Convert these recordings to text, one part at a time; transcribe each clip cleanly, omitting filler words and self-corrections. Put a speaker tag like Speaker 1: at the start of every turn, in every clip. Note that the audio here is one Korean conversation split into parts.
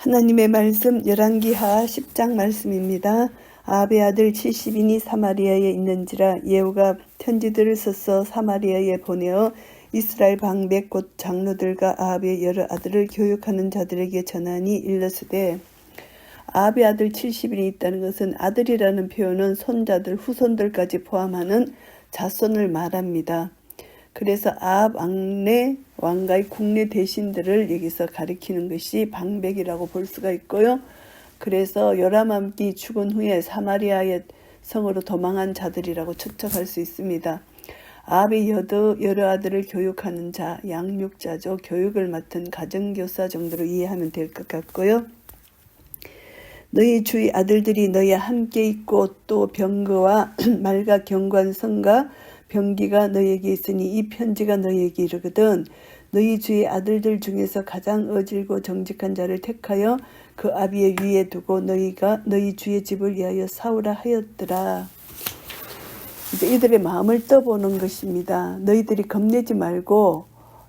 Speaker 1: 하나님의 말씀 열왕기하 10장 말씀입니다. 아합의 아들 70인이 사마리아에 있는지라 예후가 편지들을 써서 사마리아에 보내어 이스라엘 방백 곧 장로들과 아합의 여러 아들을 교육하는 자들에게 전하니 일러스되, 아합의 아들 70인이 있다는 것은 아들이라는 표현은 손자들, 후손들까지 포함하는 자손을 말합니다. 그래서 아합 왕내 왕가의 국내 대신들을 여기서 가리키는 것이 방백이라고 볼 수가 있고요. 그래서 요람왕이 죽은 후에 사마리아의 성으로 도망한 자들이라고 추측할 수 있습니다. 아합의 여러 아들을 교육하는 자, 양육자죠. 교육을 맡은 가정교사 정도로 이해하면 될 것 같고요. 너희 주의 아들들이 너희와 함께 있고 또 병거와 말과 경관 성과 병기가 너희에게 있으니 이 편지가 너희에게 이르거든 너희 주의 아들들 중에서 가장 어질고 정직한 자를 택하여 그 아비의 위에 두고 너희 주의 집을 위하여 사오라 하였더라. 이제 이들의 마음을 떠보는 것입니다. 너희들이 겁내지 말고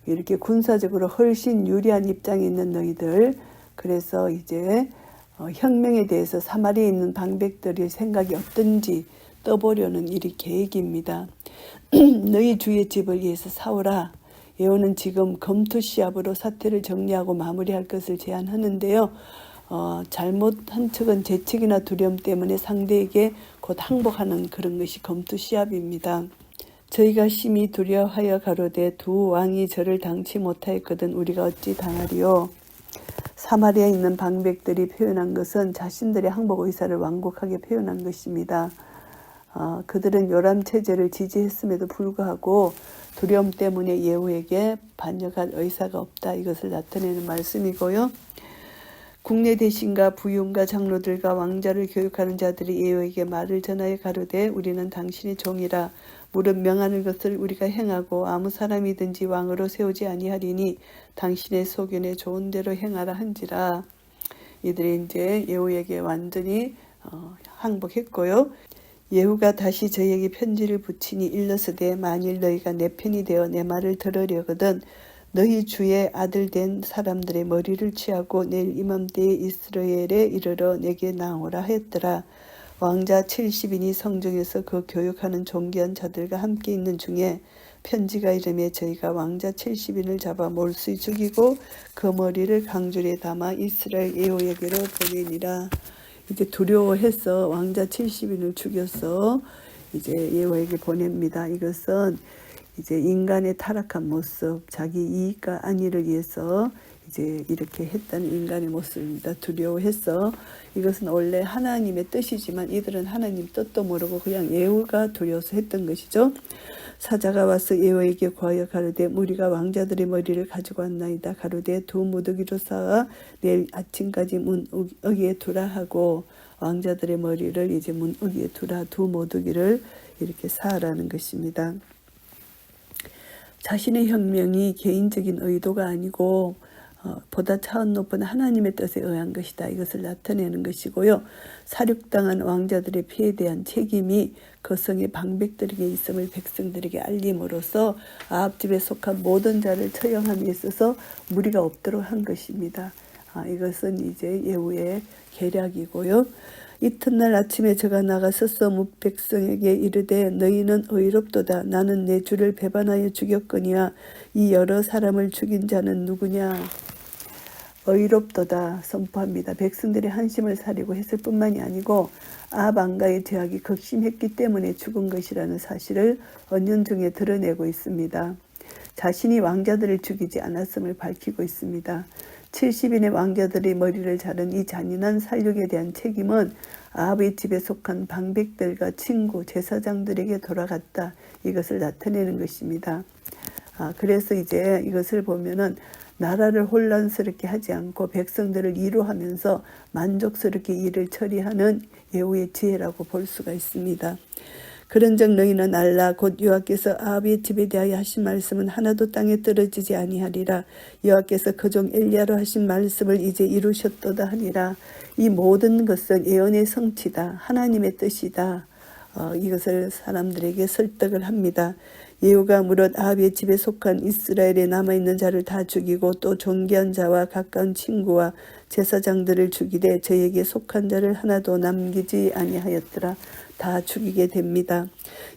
Speaker 1: 이렇게 군사적으로 훨씬 유리한 입장에 있는 너희들, 그래서 이제 혁명에 대해서 사마리아에 있는 방백들의 생각이 어떤지 떠보려는 일이 계획입니다. 너희 주의 집을 위해서 사오라. 예후는 지금 검투시합으로 사태를 정리하고 마무리할 것을 제안하는데요. 잘못한 척은 재측이나 두려움 때문에 상대에게 곧 항복하는 그런 것이 검투시합입니다. 저희가 심히 두려워하여 가로되 두 왕이 저를 당치 못하였거든 우리가 어찌 당하리요. 사마리아에 있는 방백들이 표현한 것은 자신들의 항복 의사를 완곡하게 표현한 것입니다. 그들은 요람 체제를 지지했음에도 불구하고 두려움 때문에 예후에게 반역할 의사가 없다. 이것을 나타내는 말씀이고요. 국내 대신과 부윤과 장로들과 왕자를 교육하는 자들이 예후에게 말을 전하여 가로되 우리는 당신의 종이라. 무릇 명하는 것을 우리가 행하고 아무 사람이든지 왕으로 세우지 아니하리니 당신의 소견에 좋은 대로 행하라 한지라. 이들이 이제 예후에게 완전히 항복했고요. 예후가 다시 저에게 편지를 붙이니 일러스되 만일 너희가 내 편이 되어 내 말을 들으려거든 너희 주의 아들 된 사람들의 머리를 취하고 내일 이맘때에 이스라엘에 이르러 내게 나오라 하였더라. 왕자 70인이 성중에서 그 교육하는 존귀한 자들과 함께 있는 중에 편지가 이르매 저희가 왕자 70인을 잡아 몰수히 죽이고 그 머리를 강줄에 담아 이스라엘 예후에게로 보내니라. 이제 두려워해서 왕자 70인을 죽여서 이제 예후에게 보냅니다. 이것은 이제 인간의 타락한 모습, 자기 이익과 안위를 위해서 이제 이렇게 했다는 인간의 모습입니다. 두려워해서 이것은 원래 하나님의 뜻이지만 이들은 하나님 뜻도 모르고 그냥 예후가 두려워서 했던 것이죠. 사자가 와서 예후에게 구하여 가로되 우리가 왕자들의 머리를 가지고 왔나이다. 가로되 두 무더기로 쌓아 내일 아침까지 문 어귀에 두라 하고 왕자들의 머리를 이제 문 어귀에 두라, 두 무더기를 이렇게 쌓으라는 것입니다. 자신의 혁명이 개인적인 의도가 아니고 보다 차원 높은 하나님의 뜻에 의한 것이다. 이것을 나타내는 것이고요. 사륙당한 왕자들의 피해에 대한 책임이 그 성의 방백들에게 있음을 백성들에게 알림으로써 아합집에 속한 모든 자를 처형함에 있어서 무리가 없도록 한 것입니다. 이것은 이제 예후의 계략이고요. 이튿날 아침에 저가 나가서 뭇백성에게 이르되 너희는 의롭도다. 나는 내 주를 배반하여 죽였거니와 이 여러 사람을 죽인 자는 누구냐. 의롭도다 선포합니다. 백성들의 한심을 사리고 했을 뿐만이 아니고 아합 왕가의 죄악이 극심했기 때문에 죽은 것이라는 사실을 은연중에 드러내고 있습니다. 자신이 왕자들을 죽이지 않았음을 밝히고 있습니다. 70인의 왕자들의 머리를 자른 이 잔인한 살육에 대한 책임은 아합의 집에 속한 방백들과 친구, 제사장들에게 돌아갔다. 이것을 나타내는 것입니다. 그래서 이제 이것을 보면은 나라를 혼란스럽게 하지 않고 백성들을 이루하면서 만족스럽게 일을 처리하는 예후의 지혜라고 볼 수가 있습니다. 그런즉 너희는 알라. 곧 여호와께서 아합의 집에 대하여 하신 말씀은 하나도 땅에 떨어지지 아니하리라. 여호와께서 그 종 엘리야로 하신 말씀을 이제 이루셨도다 하니라. 이 모든 것은 예언의 성취다. 하나님의 뜻이다. 이것을 사람들에게 설득을 합니다. 예후가 무릇 아합의 집에 속한 이스라엘에 남아있는 자를 다 죽이고 또 존귀한 자와 가까운 친구와 제사장들을 죽이되 저에게 속한 자를 하나도 남기지 아니하였더라. 다 죽이게 됩니다.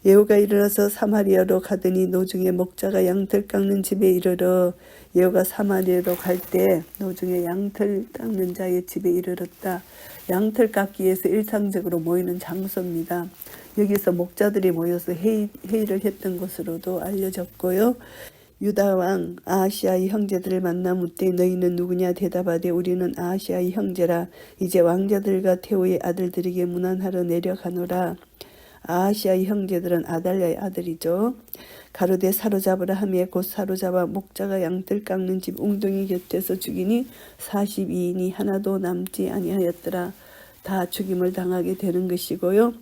Speaker 1: 예후가 일어나서 사마리아로 가더니 노중에 목자가 양털 깎는 집에 이르러 예후가 사마리아로 갈 때 노중에 양털 깎는 자의 집에 이르렀다. 양털 깎기 위해서 일상적으로 모이는 장소입니다. 여기서 목자들이 모여서 회의를 했던 것으로도 알려졌고요. 유다왕 아하시아의 형제들을 만나 묻되 너희는 누구냐 대답하되 우리는 아하시아의 형제라. 이제 왕자들과 태우의 아들들에게 문안하러 내려가노라. 아하시아의 형제들은 아달랴의 아들이죠. 가로되 사로잡으라 하며 곧 사로잡아 목자가 양들 깎는 집 웅덩이 곁에서 죽이니 42인이 하나도 남지 아니하였더라. 다 죽임을 당하게 되는 것이고요.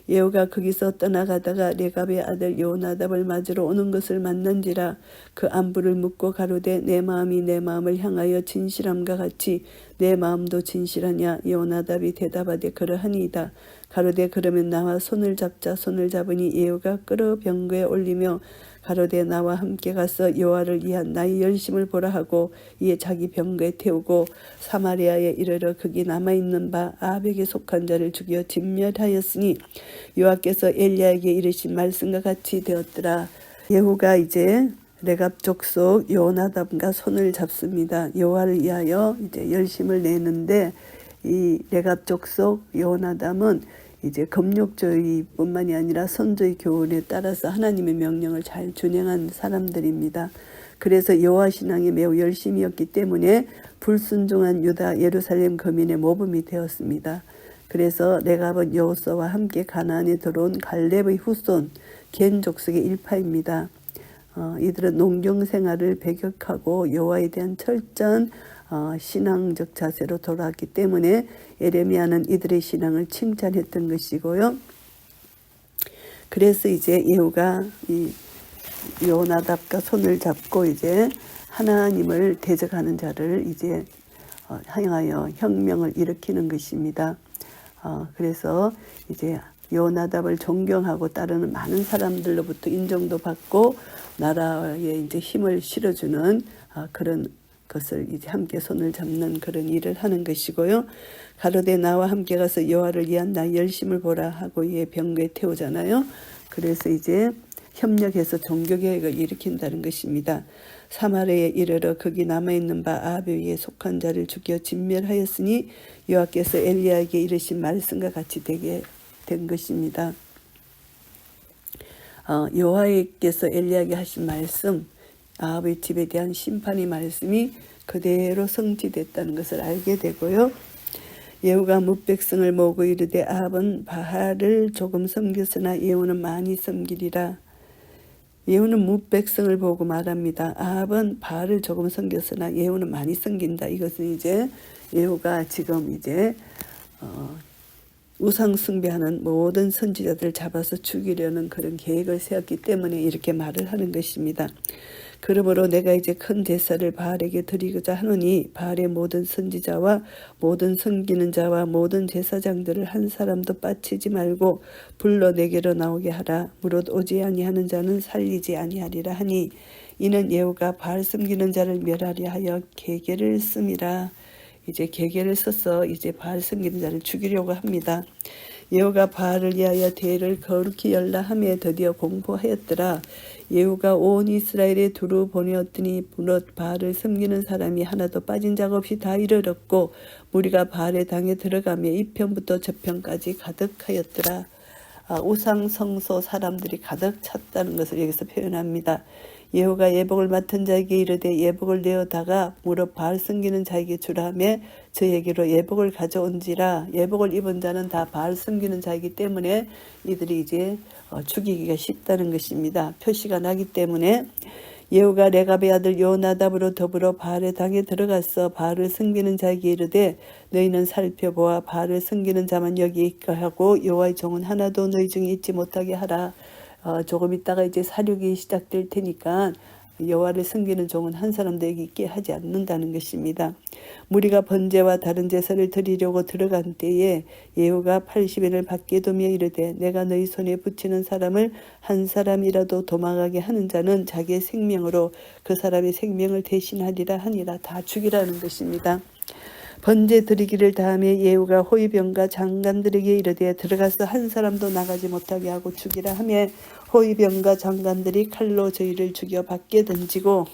Speaker 1: 예후가 거기서 떠나가다가 레갑의 아들 요나답을 맞으러 오는 것을 만난지라. 그 안부를 묻고 가로되 내 마음이 내 마음을 향하여 진실함과 같이 내 마음도 진실하냐. 요나답이 대답하되 그러하니이다. 가로되 그러면 나와 손을 잡자. 손을 잡으니 예후가 끌어 병거에 올리며 가로되 나와 함께 가서 여호와를 위한 나의 열심을 보라 하고 이에 자기 병거에 태우고 사마리아에 이르러 거기 남아있는 바 아합에게 속한 자를 죽여 진멸하였으니 여호와께서 엘리야에게 이르신 말씀과 같이 되었더라. 예후가 이제 레갑 족속 요나답과 손을 잡습니다. 여호와를 위하여 이제 열심을 내는데 이 레갑 족속 요나답은 이제 금욕주의뿐만이 아니라 선조의 교훈에 따라서 하나님의 명령을 잘 준행한 사람들입니다. 그래서 여호와 신앙에 매우 열심이었기 때문에 불순종한 유다 예루살렘 거민의 모범이 되었습니다. 그래서 레갑은 여호수아와 함께 가나안에 들어온 갈렙의 후손 겐 족속의 일파입니다. 이들은 농경 생활을 배격하고 여호와에 대한 철저한 신앙적 자세로 돌아왔기 때문에 에레미야는 이들의 신앙을 칭찬했던 것이고요. 그래서 이제 예후가 이 요나답과 손을 잡고 이제 하나님을 대적하는 자를 이제 향하여 혁명을 일으키는 것입니다. 그래서 이제 요나답을 존경하고 따르는 많은 사람들로부터 인정도 받고 나라에 이제 힘을 실어주는 그런 것을 이제 함께 손을 잡는 그런 일을 하는 것이고요. 가로되 나와 함께 가서 여호와를 위한 나의 열심을 보라 하고 이에 병거에 태우잖아요. 그래서 이제 협력해서 종교개혁을 일으킨다는 것입니다. 사마리아에 이르러 거기 남아있는 바 아합에 속한 자를 죽여 진멸하였으니 여호와께서 엘리야에게 이르신 말씀과 같이 되게 된 것입니다. 여호와께서 엘리야에게 하신 말씀, 아합의 집에 대한 심판의 말씀이 그대로 성취됐다는 것을 알게 되고요. 예후가 뭇백성을 모으고 이르되 아합은 바알을 조금 섬겼으나 예후는 많이 섬기리라. 예후는 뭇백성을 보고 말합니다. 아합은 바알을 조금 섬겼으나 예후는 많이 섬긴다. 이것은 이제 예후가 지금 이제 우상 숭배하는 모든 선지자들을 잡아서 죽이려는 그런 계획을 세웠기 때문에 이렇게 말을 하는 것입니다. 그러므로 내가 이제 큰 제사를 바알에게 드리고자 하노니 바알의 모든 선지자와 모든 섬기는 자와 모든 제사장들을 한 사람도 빠치지 말고 불러 내게로 나오게 하라. 무릇 오지 아니하는 자는 살리지 아니하리라 하니 이는 예후가 바알 섬기는 자를 멸하려 하여 계계를 씀이라. 이제 계계를 써서 이제 바알 섬기는 자를 죽이려고 합니다. 예후가 바알을 위하여 대회를 거룩히 열라 하며 드디어 공포하였더라. 예후가 온 이스라엘에 두루 보내었더니 무릇 바알을 섬기는 사람이 하나도 빠진 자 없이 다 이르렀고 무리가 바알의 당에 들어가며 이편부터 저편까지 가득하였더라. 우상 성소 사람들이 가득 찼다는 것을 여기서 표현합니다. 예후가 예복을 맡은 자에게 이르되 예복을 내어다가 무릇 바알 섬기는 자에게 주라며 저에게로 예복을 가져온지라. 예복을 입은 자는 다 바알 섬기는 자이기 때문에 이들이 이제 죽이기가 쉽다는 것입니다. 표시가 나기 때문에 예후가 레갑의 아들 요나답으로 더불어 바알의 당에 들어가서 바알을 섬기는 자에게 이르되 너희는 살펴보아 바알을 섬기는 자만 여기 있게 하고 여호와의 종은 하나도 너희 중에 있지 못하게 하라. 조금 있다가 이제 사륙이 시작될 테니까 여호와를 섬기는 종은 한 사람도 있게 하지 않는다는 것입니다. 무리가 번제와 다른 제사를 드리려고 들어간 때에 예후가 80인을 밖에 두며 이르되 내가 너희 손에 붙이는 사람을 한 사람이라도 도망하게 하는 자는 자기의 생명으로 그 사람의 생명을 대신하리라 하니라. 다 죽이라는 것입니다. 번제 드리기를 다음에 예후가 호위병과 장관들에게 이르되 들어가서 한 사람도 나가지 못하게 하고 죽이라 하며 호위병과 장관들이 칼로 저희를 죽여 밖에 던지고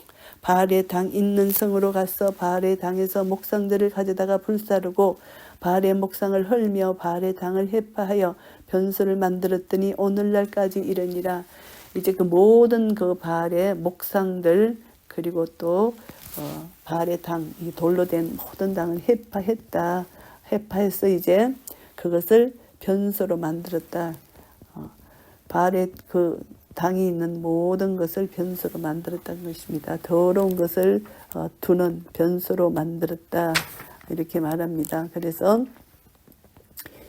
Speaker 1: 바알의 당 있는 성으로 가서 바알의 당에서 목상들을 가져다가 불사르고 바알의 목상을 헐며 바알의 당을 해파하여 변소를 만들었더니 오늘날까지 이르니라. 이제 그 모든 그 바알의 목상들 그리고 또 바알의 당, 이 돌로 된 모든 당을 해파했다. 해파해서 이제 그것을 변소로 만들었다. 바알의 그 당이 있는 모든 것을 변소로 만들었다는 것입니다. 더러운 것을 두는 변소로 만들었다. 이렇게 말합니다. 그래서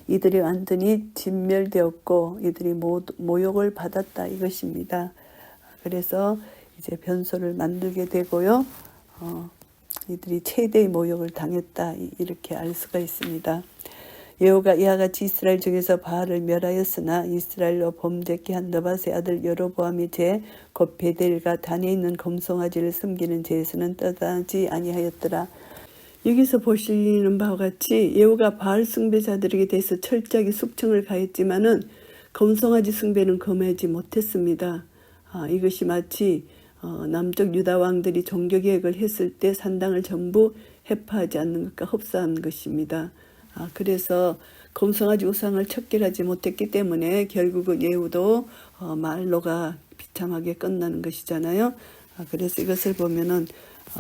Speaker 1: 이들이 완전히 진멸되었고 이들이 모욕을 받았다 이것입니다. 그래서 이제 변소를 만들게 되고요. 이들이 최대의 모욕을 당했다 이렇게 알 수가 있습니다. 예후가 이와 같이 이스라엘 중에서 바알을 멸하였으나 이스라엘로 범죄케 한 느밧의 아들 여로보암의 죄 곧 베델과 단에 있는 금송아지를 섬기는 죄에서는 떠나지 아니하였더라. 여기서 보시는 바와 같이 예후가 바알 숭배자들에게 대해서 철저하게 숙청을 가했지만은 금송아지 숭배는 금하지 못했습니다. 이것이 마치 남쪽 유다 왕들이 종교개혁을 했을 때 산당을 전부 해파하지 않는 것과 흡사한 것입니다. 그래서 금송아지 우상을 척결하지 못했기 때문에 결국은 예후도 말로가 비참하게 끝나는 것이잖아요. 그래서 이것을 보면은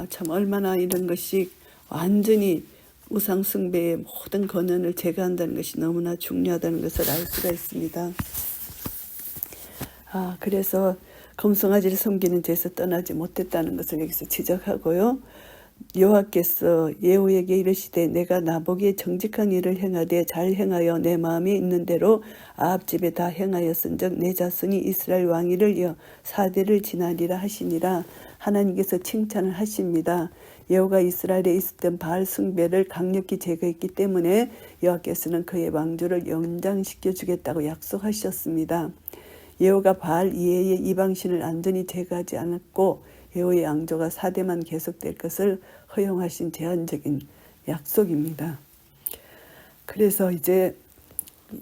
Speaker 1: 참 얼마나 이런 것이 완전히 우상 숭배의 모든 권한을 제거한다는 것이 너무나 중요하다는 것을 알 수가 있습니다. 그래서 금송아지를 섬기는 죄에서 떠나지 못했다는 것을 여기서 지적하고요. 여호와께서 예후에게 이르시되 내가 나보기에 정직한 일을 행하되 잘 행하여 내 마음에 있는 대로 아합 집에 다 행하였은즉 내 자손이 이스라엘 왕위를 이어 4대를 지나리라 하시니라. 하나님께서 칭찬을 하십니다. 예후가 이스라엘에 있을 땐 바알 숭배를 강력히 제거했기 때문에 여호와께서는 그의 왕조를 연장시켜 주겠다고 약속하셨습니다. 예후가 바알 이외의 이방신을 완전히 제거하지 않았고 예후의 왕조가 4대만 계속될 것을 허용하신 제한적인 약속입니다. 그래서 이제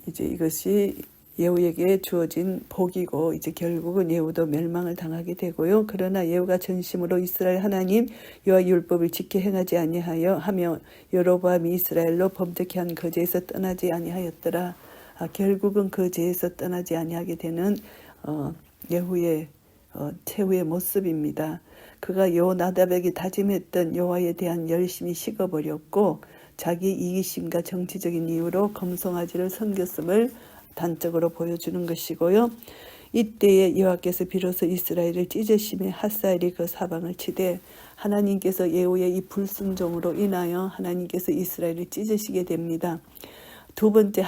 Speaker 1: 이것이 예후에게 주어진 복이고 이제 결국은 예후도 멸망을 당하게 되고요. 그러나 예후가 전심으로 이스라엘 하나님 여호와 율법을 지켜 행하지 아니하여 하며 여로보암이 이스라엘로 범죄케 한 그 죄에서 떠나지 아니하였더라. 결국은 그 죄에서 떠나지 아니하게 되는 예후의 최후의 모습입니다. 그가 여호나답에게 다짐했던 여호와에 대한 열심이 식어버렸고 자기 이기심과 정치적인 이유로 금송아지를 섬겼음을 단적으로 보여주는 것이고요. 이때에 여호와께서 비로소 이스라엘을 찢으심에 하사엘이 그 사방을 치되 하나님께서 예후의 이 불순종으로 인하여 하나님께서 이스라엘을 찢으시게 됩니다. 두 번째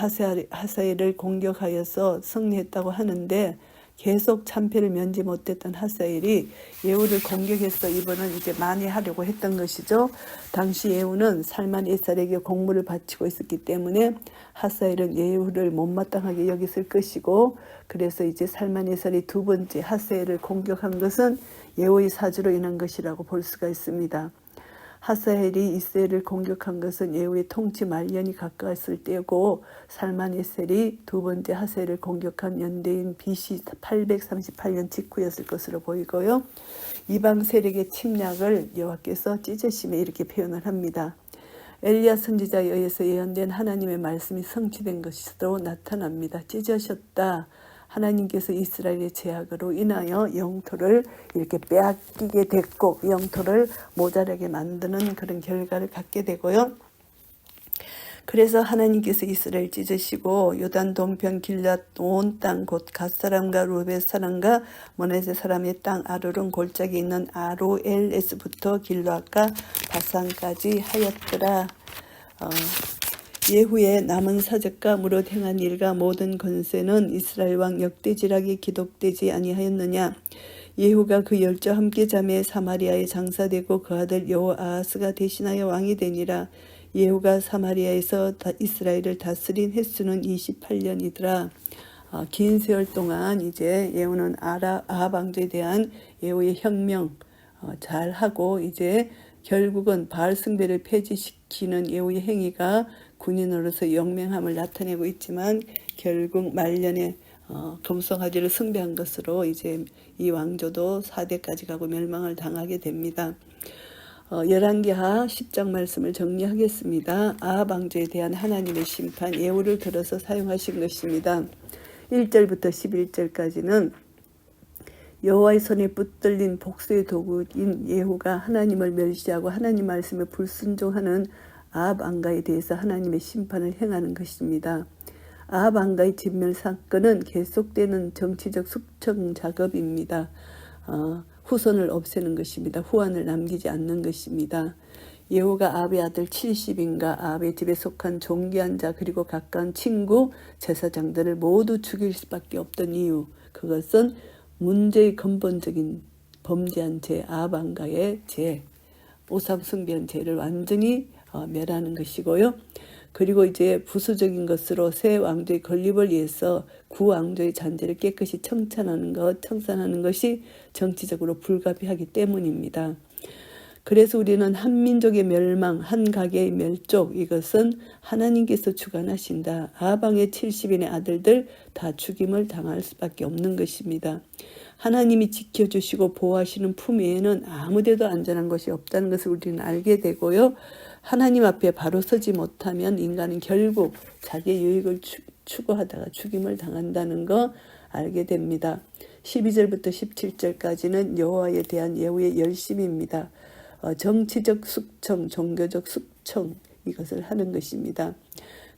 Speaker 1: 하사엘을 공격하여서 승리했다고 하는데 계속 참패를 면치 못했던 하사엘이 예후를 공격해서 이번은 이제 만회하려고 했던 것이죠. 당시 예후는 살만 에살에게 공물을 바치고 있었기 때문에 하사엘은 예후를 못마땅하게 여겼을 것이고 그래서 이제 살만 에살이 두 번째 하사엘을 공격한 것은 예후의 사주로 인한 것이라고 볼 수가 있습니다. 하사엘이 이스라엘을 공격한 것은 예후의 통치 말년이 가까웠을 때고 살만에셀이 두 번째 하사엘을 공격한 연대인 BC 838년 직후였을 것으로 보이고요. 이방 세력의 침략을 여호와께서 찢으심에 이렇게 표현을 합니다. 엘리야 선지자에 의해서 예언된 하나님의 말씀이 성취된 것으로 나타납니다. 찢으셨다. 하나님께서 이스라엘의 제약으로 인하여 영토를 이렇게 빼앗기게 됐고 영토를 모자라게 만드는 그런 결과를 갖게 되고요. 그래서 하나님께서 이스라엘 찢으시고 요단 동편 길앗 온 땅 곧 갓사람과 루벳 사람과 므낫세 사람의 땅 아르론 골짜기 있는 아로엘에스부터 길앗과 바산까지 하였더라. 예후의 남은 사적과 무릇 행한 일과 모든 권세는 이스라엘 왕 역대지락에 기록되지 아니하였느냐. 예후가 그 열조와 함께 잠에 사마리아에 장사되고 그 아들 여호아하스가 대신하여 왕이 되니라. 예후가 사마리아에서 이스라엘을 다스린 횟수는 28년이더라. 긴 세월 동안 이제 예후는 아합 왕조에 대한 예후의 혁명 잘 하고 이제 결국은 바알 숭배를 폐지시키는 예후의 행위가 군인으로서 영명함을 나타내고 있지만 결국 말년에 금송아지를 숭배한 것으로 이제 이 왕조도 4대까지 가고 멸망을 당하게 됩니다. 열왕기하 10장 말씀을 정리하겠습니다. 아합 왕조에 대한 하나님의 심판, 예후를 들어서 사용하신 것입니다. 1절부터 11절까지는 여호와의 손에 붙들린 복수의 도구인 예후가 하나님을 멸시하고 하나님 말씀에 불순종하는 아합 왕가에 대해서 하나님의 심판을 행하는 것입니다. 아합 왕가의 진멸 사건은 계속되는 정치적 숙청 작업입니다. 후손을 없애는 것입니다. 후환을 남기지 않는 것입니다. 예후가 아합의 아들 70인가 아합의 집에 속한 존귀한 자 그리고 가까운 친구 제사장들을 모두 죽일 수밖에 없던 이유, 그것은 문제의 근본적인 범죄한 죄, 아합 왕가의 죄, 우상 숭배한 죄를 완전히 멸하는 것이고요. 그리고 이제 부수적인 것으로 새 왕조의 건립을 위해서 구 왕조의 잔재를 깨끗이 청산하는 것이 정치적으로 불가피하기 때문입니다. 그래서 우리는 한 민족의 멸망, 한 가게의 멸족, 이것은 하나님께서 주관하신다. 아합 왕의 70인의 아들들 다 죽임을 당할 수밖에 없는 것입니다. 하나님이 지켜주시고 보호하시는 품 외에는 아무데도 안전한 것이 없다는 것을 우리는 알게 되고요. 하나님 앞에 바로 서지 못하면 인간은 결국 자기의 유익을 추구하다가 죽임을 당한다는 거 알게 됩니다. 12절부터 17절까지는 여호와에 대한 예후의 열심입니다. 정치적 숙청, 종교적 숙청, 이것을 하는 것입니다.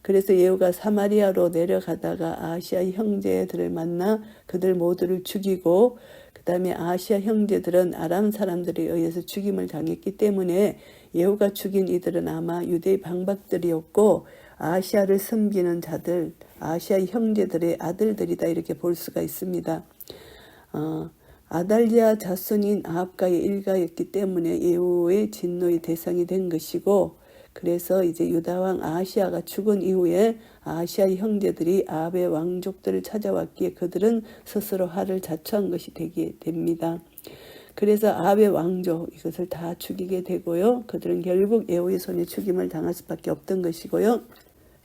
Speaker 1: 그래서 예후가 사마리아로 내려가다가 아시아 형제들을 만나 그들 모두를 죽이고 그 다음에 아시아 형제들은 아람 사람들에 의해서 죽임을 당했기 때문에 예후가 죽인 이들은 아마 유대의 방박들이었고 아시아를 섬기는 자들, 아시아 형제들의 아들들이다, 이렇게 볼 수가 있습니다. 아달랴 자손인 아합가의 일가였기 때문에 예후의 진노의 대상이 된 것이고, 그래서 이제 유다왕 아하시아가 죽은 이후에 아시아의 형제들이 아합의 왕족들을 찾아왔기에 그들은 스스로 화를 자초한 것이 되게 됩니다. 그래서 아합의 왕족, 이것을 다 죽이게 되고요. 그들은 결국 예후의 손에 죽임을 당할 수밖에 없던 것이고요.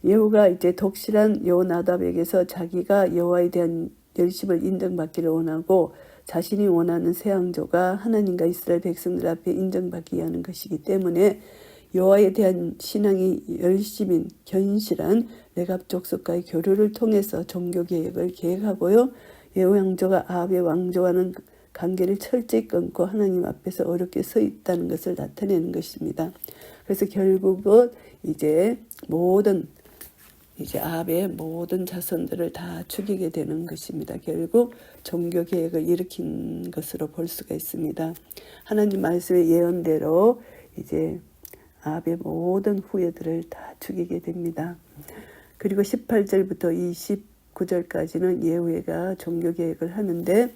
Speaker 1: 예후가 이제 독실한 여호나답에게서 자기가 여호와에 대한 열심을 인정받기를 원하고 자신이 원하는 새 왕조가 하나님과 이스라엘 백성들 앞에 인정받기 위한 것이기 때문에 여호와에 대한 신앙이 열심인 견실한 레갑 족속과의 교류를 통해서 종교개혁을 계획하고요. 예후 왕조가 아합의 왕조와는 관계를 철저히 끊고 하나님 앞에서 어렵게 서 있다는 것을 나타내는 것입니다. 그래서 결국은 이제 아합의 모든 자손들을 다 죽이게 되는 것입니다. 결국 종교개혁을 일으킨 것으로 볼 수가 있습니다. 하나님 말씀의 예언대로 이제 아합의 모든 후예들을 다 죽이게 됩니다. 그리고 18절부터 29절까지는 예후가 종교개혁을 하는데,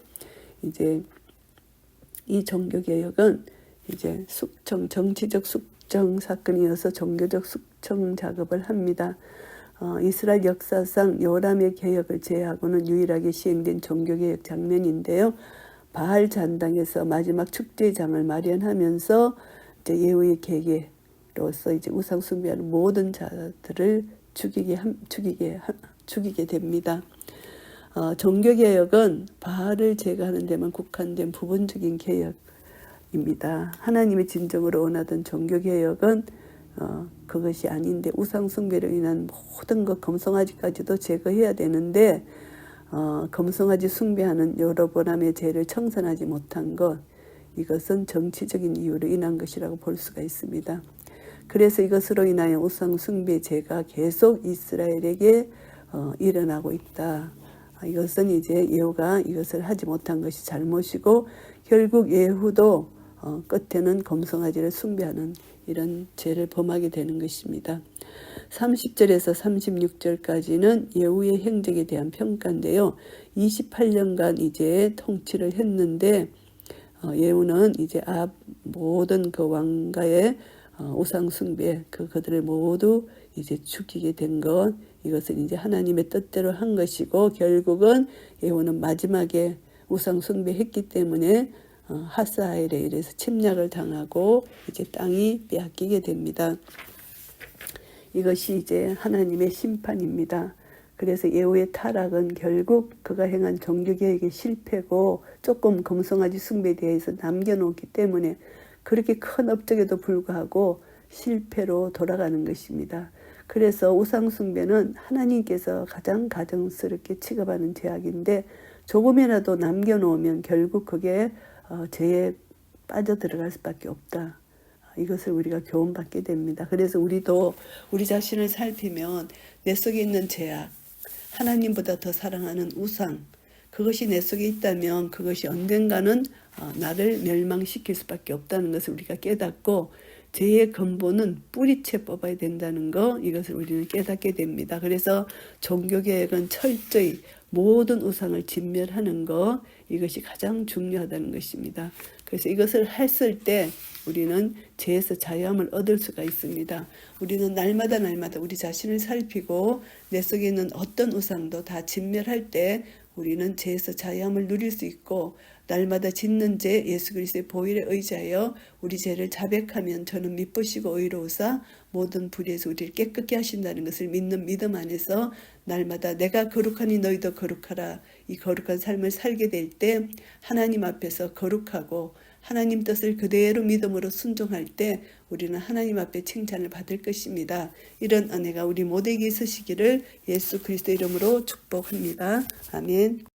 Speaker 1: 이제 이 종교개혁은 이제 정치적 숙청 사건이어서 종교적 숙청 작업을 합니다. 이스라엘 역사상 요람의 개혁을 제외하고는 유일하게 시행된 종교개혁 장면인데요. 바알 잔당에서 마지막 축제장을 마련하면서 이제 예후의 계계로서 이제 우상 숭배하는 모든 자들을 죽이게 됩니다. 종교개혁은 바알을 제거하는 데만 국한된 부분적인 개혁입니다. 하나님의 진정으로 원하던 종교개혁은 그것이 아닌데 우상 숭배로 인한 모든 것 금송아지까지도 제거해야 되는데 금송아지 숭배하는 여로보암의 죄를 청산하지 못한 것, 이것은 정치적인 이유로 인한 것이라고 볼 수가 있습니다. 그래서 이것으로 인하여 우상 숭배 죄가 계속 이스라엘에게 일어나고 있다. 이것은 이제 예후가 이것을 하지 못한 것이 잘못이고 결국 예후도 끝에는 금송아지를 숭배하는 이런 죄를 범하게 되는 것입니다. 30절에서 36절까지는 예후의 행적에 대한 평가인데요. 28년간 이제 통치를 했는데 예후는 이제 모든 그 왕가의 우상 숭배 그들을 모두 이제 죽이게 된 것, 이것은 이제 하나님의 뜻대로 한 것이고, 결국은 예후는 마지막에 우상 숭배했기 때문에 하사엘에 의해서 침략을 당하고 이제 땅이 빼앗기게 됩니다. 이것이 이제 하나님의 심판입니다. 그래서 예후의 타락은 결국 그가 행한 종교개혁의 실패고, 조금 금송아지 숭배에 대해서 남겨놓기 때문에 그렇게 큰 업적에도 불구하고 실패로 돌아가는 것입니다. 그래서 우상 숭배는 하나님께서 가장 가증스럽게 취급하는 죄악인데, 조금이라도 남겨놓으면 결국 그게 죄에 빠져들어갈 수밖에 없다. 이것을 우리가 교훈받게 됩니다. 그래서 우리도 우리 자신을 살피면 내 속에 있는 죄악, 하나님보다 더 사랑하는 우상, 그것이 내 속에 있다면 그것이 언젠가는 나를 멸망시킬 수밖에 없다는 것을 우리가 깨닫고, 죄의 근본은 뿌리채 뽑아야 된다는 거, 이것을 우리는 깨닫게 됩니다. 그래서 종교개혁은 철저히 모든 우상을 진멸하는 것, 이것이 가장 중요하다는 것입니다. 그래서 이것을 했을 때 우리는 죄에서 자유함을 얻을 수가 있습니다. 우리는 날마다 우리 자신을 살피고 내 속에 있는 어떤 우상도 다 진멸할 때 우리는 죄에서 자유함을 누릴 수 있고, 날마다 짓는 죄 예수 그리스도의 보혈에 의지하여 우리 죄를 자백하면 저는 미쁘시고 의로우사 모든 불의에서 우리를 깨끗게 하신다는 것을 믿는 믿음 안에서 날마다 내가 거룩하니 너희도 거룩하라, 이 거룩한 삶을 살게 될 때 하나님 앞에서 거룩하고 하나님 뜻을 그대로 믿음으로 순종할 때 우리는 하나님 앞에 칭찬을 받을 것입니다. 이런 은혜가 우리 모두에게 있으시기를 예수 그리스도 이름으로 축복합니다. 아멘.